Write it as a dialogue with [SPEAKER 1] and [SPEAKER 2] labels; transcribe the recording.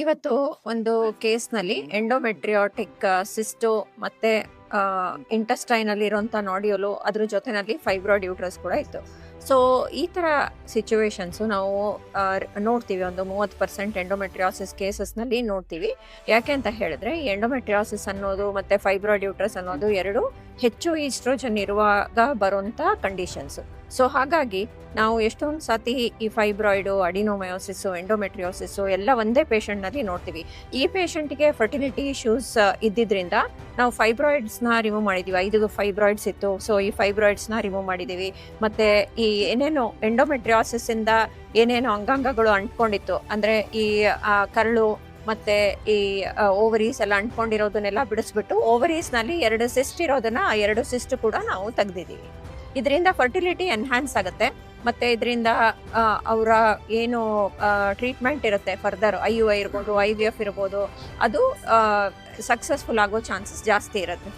[SPEAKER 1] ಇವತ್ತು ಒಂದು ಕೇಸ್ನಲ್ಲಿ ಎಂಡೋಮೆಟ್ರಿಯಾಟಿಕ್ ಸಿಸ್ಟು ಮತ್ತೆ ಇಂಟೆಸ್ಟೈನಲ್ಲಿ ಇರುವಂಥ ನಾಡ್ಯೂಲು ಅದ್ರ ಜೊತೆನಲ್ಲಿ ಫೈಬ್ರಾಯ್ಡ್ ಯೂಟ್ರಸ್ ಕೂಡ ಇತ್ತು. ಸೊ ಈ ಥರ ಸಿಚುವೇಶನ್ಸು ನಾವು ನೋಡ್ತೀವಿ, ಒಂದು 30% ಎಂಡೋಮೆಟ್ರಿಯಾಸಿಸ್ ಕೇಸಸ್ನಲ್ಲಿ ನೋಡ್ತೀವಿ. ಯಾಕೆ ಅಂತ ಹೇಳಿದ್ರೆ ಈ ಎಂಡೋಮೆಟ್ರಿಯಾಸಿಸ್ ಅನ್ನೋದು ಮತ್ತು ಫೈಬ್ರಾಯ್ಡ್ ಯೂಟ್ರಸ್ ಅನ್ನೋದು ಎರಡು ಹೆಚ್ಚು ಈಸ್ಟ್ರೋಜನ್ ಇರುವಾಗ ಬರುವಂಥ ಕಂಡೀಷನ್ಸು. ಸೊ ಹಾಗಾಗಿ ನಾವು ಎಷ್ಟೊಂದು ಸತಿ ಈ ಫೈಬ್ರಾಯ್ಡು, ಅಡಿನೋಮಯೋಸಿಸ್ಸು, ಎಂಡೋಮೆಟ್ರಿಯೋಸಿಸ್ಸು ಎಲ್ಲ ಒಂದೇ ಪೇಷಂಟ್ನಲ್ಲಿ ನೋಡ್ತೀವಿ. ಈ ಪೇಷಂಟ್ಗೆ ಫರ್ಟಿಲಿಟಿ ಇಶ್ಯೂಸ್ ಇದ್ದಿದ್ದರಿಂದ ನಾವು ಫೈಬ್ರಾಯ್ಡ್ಸ್ನ ರಿಮೂವ್ ಮಾಡಿದ್ದೀವಿ. 5 ಫೈಬ್ರಾಯ್ಡ್ಸ್ ಇತ್ತು. ಸೊ ಈ ಫೈಬ್ರಾಯ್ಡ್ಸ್ನ ರಿಮೂವ್ ಮಾಡಿದ್ದೀವಿ. ಮತ್ತು ಈ ಏನೇನು ಎಂಡೋಮೆಟ್ರಿಯಾಸಿಸ್ಸಿಂದ ಏನೇನು ಅಂಗಾಂಗಗಳು ಅಂಟ್ಕೊಂಡಿತ್ತು, ಅಂದರೆ ಈ ಕರಳು ಮತ್ತು ಈ ಓವರೀಸ್ ಎಲ್ಲ ಅಂಟ್ಕೊಂಡಿರೋದನ್ನೆಲ್ಲ ಬಿಡಿಸ್ಬಿಟ್ಟು ಓವರೀಸ್ನಲ್ಲಿ 2 ಸಿಸ್ಟ್ ಇರೋದನ್ನು ಆ 2 ಸಿಸ್ಟ್ ಕೂಡ ನಾವು ತೆಗೆದಿದ್ದೀವಿ. ಇದರಿಂದ ಫರ್ಟಿಲಿಟಿ ಎನ್ಹ್ಯಾನ್ಸ್ ಆಗುತ್ತೆ. ಮತ್ತು ಇದರಿಂದ ಅವರ ಏನು ಟ್ರೀಟ್ಮೆಂಟ್ ಇರುತ್ತೆ ಫರ್ದರ್, IUI ಇರ್ಬೋದು, IVF ಇರ್ಬೋದು, ಅದು ಸಕ್ಸಸ್ಫುಲ್ ಆಗೋ ಚಾನ್ಸಸ್ ಜಾಸ್ತಿ ಇರುತ್ತೆ.